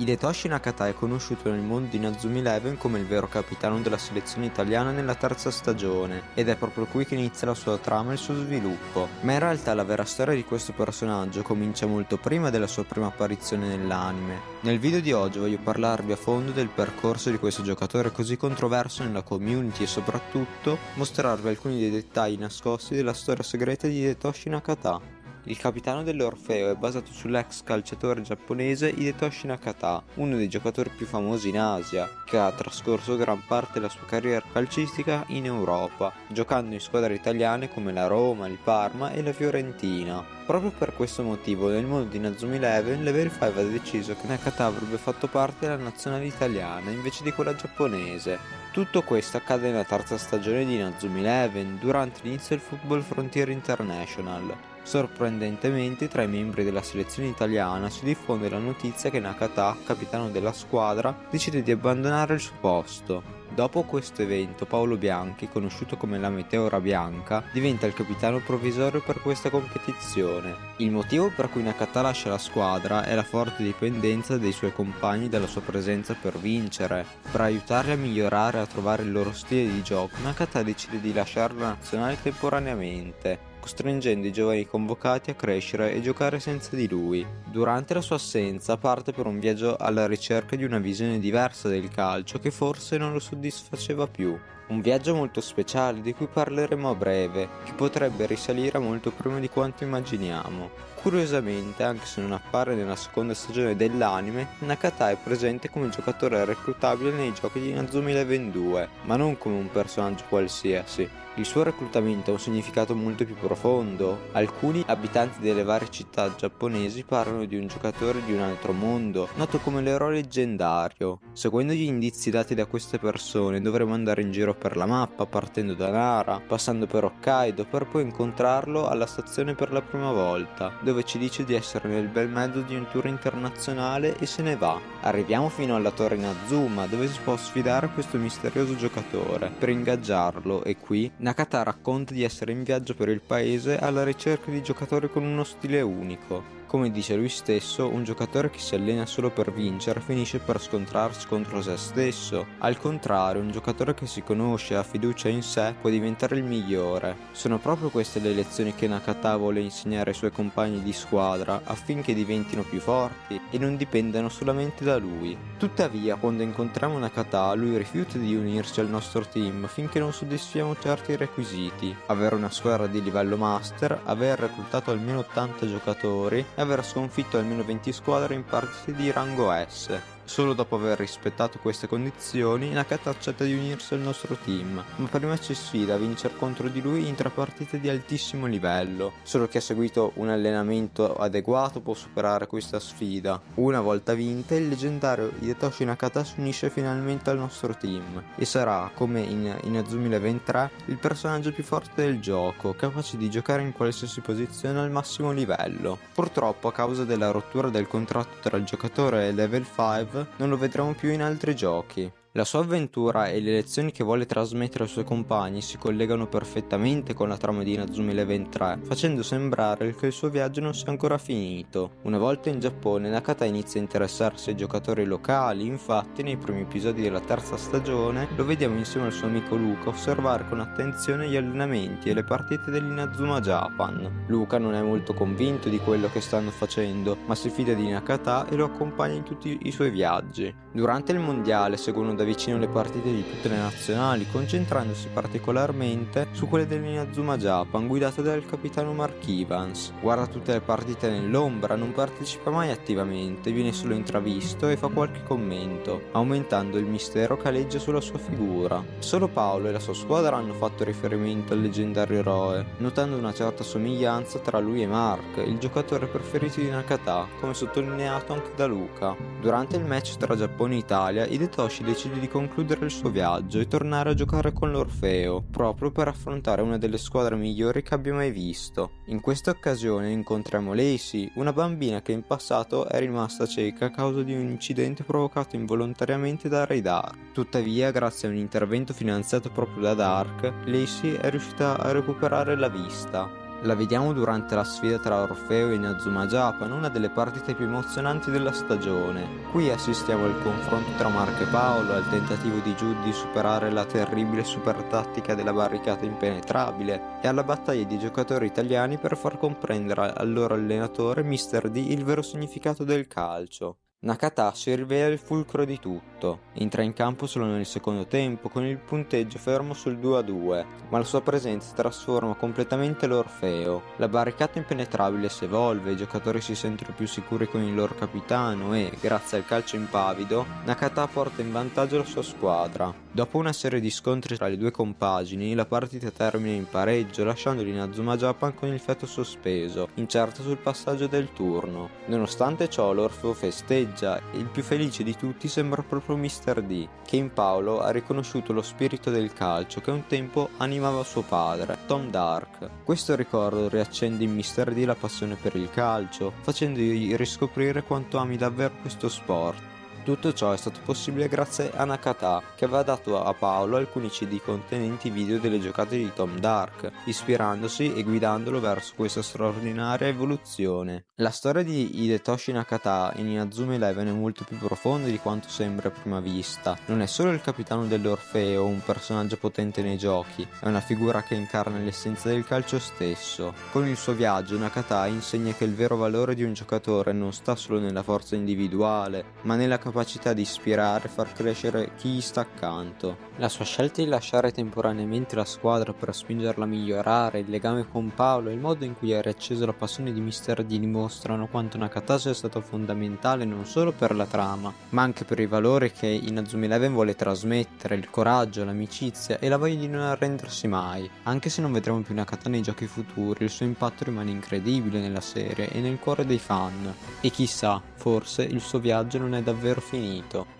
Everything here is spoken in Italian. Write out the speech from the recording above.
Hidetoshi Nakata è conosciuto nel mondo di Inazuma Eleven come il vero capitano della selezione italiana nella terza stagione, ed è proprio qui che inizia la sua trama e il suo sviluppo. Ma in realtà la vera storia di questo personaggio comincia molto prima della sua prima apparizione nell'anime. Nel video di oggi voglio parlarvi a fondo del percorso di questo giocatore così controverso nella community e soprattutto mostrarvi alcuni dei dettagli nascosti della storia segreta di Hidetoshi Nakata. Il capitano dell'Orfeo è basato sull'ex calciatore giapponese Hidetoshi Nakata, uno dei giocatori più famosi in Asia, che ha trascorso gran parte della sua carriera calcistica in Europa, giocando in squadre italiane come la Roma, il Parma e la Fiorentina. Proprio per questo motivo nel mondo di Inazuma Eleven Level 5 ha deciso che Nakata avrebbe fatto parte della nazionale italiana invece di quella giapponese. Tutto questo accade nella terza stagione di Inazuma Eleven, durante l'inizio del Football Frontier International. Sorprendentemente, tra i membri della selezione italiana si diffonde la notizia che Nakata, capitano della squadra, decide di abbandonare il suo posto. Dopo questo evento, Paolo Bianchi, conosciuto come la Meteora Bianca, diventa il capitano provvisorio per questa competizione. Il motivo per cui Nakata lascia la squadra è la forte dipendenza dei suoi compagni dalla sua presenza per vincere. Per aiutarli a migliorare e a trovare il loro stile di gioco, Nakata decide di lasciare la nazionale temporaneamente, costringendo i giovani convocati a crescere e giocare senza di lui. Durante la sua assenza parte per un viaggio alla ricerca di una visione diversa del calcio che forse non lo soddisfaceva più. Un viaggio molto speciale di cui parleremo a breve, che potrebbe risalire a molto prima di quanto immaginiamo. Curiosamente, anche se non appare nella seconda stagione dell'anime, Nakata è presente come giocatore reclutabile nei giochi di Inazuma Eleven 2, ma non come un personaggio qualsiasi. Il suo reclutamento ha un significato molto più profondo. Alcuni abitanti delle varie città giapponesi parlano di un giocatore di un altro mondo, noto come l'eroe leggendario. Seguendo gli indizi dati da queste persone, dovremo andare in giro per la mappa, partendo da Nara, passando per Hokkaido, per poi incontrarlo alla stazione per la prima volta, dove ci dice di essere nel bel mezzo di un tour internazionale e se ne va. Arriviamo fino alla torre Inazuma, dove si può sfidare questo misterioso giocatore per ingaggiarlo, e qui Nakata racconta di essere in viaggio per il paese alla ricerca di giocatori con uno stile unico. Come dice lui stesso, un giocatore che si allena solo per vincere finisce per scontrarsi contro se stesso. Al contrario, un giocatore che si conosce e ha fiducia in sé può diventare il migliore. Sono proprio queste le lezioni che Nakata vuole insegnare ai suoi compagni di squadra affinché diventino più forti e non dipendano solamente da lui. Tuttavia, quando incontriamo Nakata, lui rifiuta di unirsi al nostro team finché non soddisfiamo certi requisiti: avere una squadra di livello master, aver reclutato almeno 80 giocatori e aver sconfitto almeno 20 squadre in partite di rango S. Solo dopo aver rispettato queste condizioni, Nakata accetta di unirsi al nostro team, ma prima ci sfida a vincere contro di lui in 3 partite di altissimo livello. Solo chi ha seguito un allenamento adeguato può superare questa sfida. Una volta vinta, il leggendario Hidetoshi Nakata si unisce finalmente al nostro team e sarà, come in Inazuma Eleven 3, il personaggio più forte del gioco, capace di giocare in qualsiasi posizione al massimo livello. Purtroppo, a causa della rottura del contratto tra il giocatore e Level 5, non lo vedremo più in altri giochi. La sua avventura e le lezioni che vuole trasmettere ai suoi compagni si collegano perfettamente con la trama di Inazuma Eleven 3, facendo sembrare che il suo viaggio non sia ancora finito. Una volta in Giappone, Nakata inizia a interessarsi ai giocatori locali, infatti nei primi episodi della terza stagione lo vediamo insieme al suo amico Luca osservare con attenzione gli allenamenti e le partite dell'Inazuma Japan. Luca non è molto convinto di quello che stanno facendo, ma si fida di Nakata e lo accompagna in tutti i suoi viaggi. Durante il mondiale seguono da vicino le partite di tutte le nazionali, concentrandosi particolarmente su quelle dell'Inazuma Japan guidate dal capitano Mark Evans. Guarda tutte le partite nell'ombra, non partecipa mai attivamente, viene solo intravisto e fa qualche commento, aumentando il mistero che aleggia sulla sua figura. Solo Paolo e la sua squadra hanno fatto riferimento al leggendario eroe, notando una certa somiglianza tra lui e Mark, il giocatore preferito di Nakata, come sottolineato anche da Luca. Durante il match tra Giappone e Italia, Hidetoshi decide di concludere il suo viaggio e tornare a giocare con l'Orfeo, proprio per affrontare una delle squadre migliori che abbia mai visto. In questa occasione incontriamo Lacey, una bambina che in passato è rimasta cieca a causa di un incidente provocato involontariamente da Radar. Tuttavia, grazie a un intervento finanziato proprio da Dark, Lacey è riuscita a recuperare la vista. La vediamo durante la sfida tra Orfeo e Inazuma Japan, una delle partite più emozionanti della stagione. Qui assistiamo al confronto tra Marco e Paolo, al tentativo di Jude di superare la terribile super tattica della barricata impenetrabile e alla battaglia di giocatori italiani per far comprendere al loro allenatore Mr. D il vero significato del calcio. Nakata si rivela il fulcro di tutto. Entra in campo solo nel secondo tempo, con il punteggio fermo sul 2-2, ma la sua presenza trasforma completamente l'Orfeo. La barricata impenetrabile si evolve, i giocatori si sentono più sicuri con il loro capitano e, grazie al calcio impavido, Nakata porta in vantaggio la sua squadra. Dopo una serie di scontri tra le due compagini, la partita termina in pareggio, lasciando l'Inazuma Japan con il fiato sospeso, incerto sul passaggio del turno. Nonostante ciò, l'Orfeo festeggia e il più felice di tutti sembra proprio Mr. D, che in Paolo ha riconosciuto lo spirito del calcio che un tempo animava suo padre, Tom Dark. Questo ricordo riaccende in Mr. D la passione per il calcio, facendogli riscoprire quanto ami davvero questo sport. Tutto ciò è stato possibile grazie a Nakata, che aveva dato a Paolo alcuni CD contenenti video delle giocate di Tom Dark, ispirandosi e guidandolo verso questa straordinaria evoluzione. La storia di Hidetoshi Nakata in Inazuma Eleven è molto più profonda di quanto sembra a prima vista. Non è solo il capitano dell'Orfeo, un personaggio potente nei giochi, è una figura che incarna l'essenza del calcio stesso. Con il suo viaggio Nakata insegna che il vero valore di un giocatore non sta solo nella forza individuale, ma nella capacità di ispirare e far crescere chi gli sta accanto. La sua scelta di lasciare temporaneamente la squadra per spingerla a migliorare, il legame con Paolo e il modo in cui ha riacceso la passione di Mr. D dimostrano quanto Nakata sia stato fondamentale non solo per la trama, ma anche per i valori che Inazuma Eleven vuole trasmettere, il coraggio, l'amicizia e la voglia di non arrendersi mai. Anche se non vedremo più Nakata nei giochi futuri, il suo impatto rimane incredibile nella serie e nel cuore dei fan. E chissà, forse il suo viaggio non è davvero finito.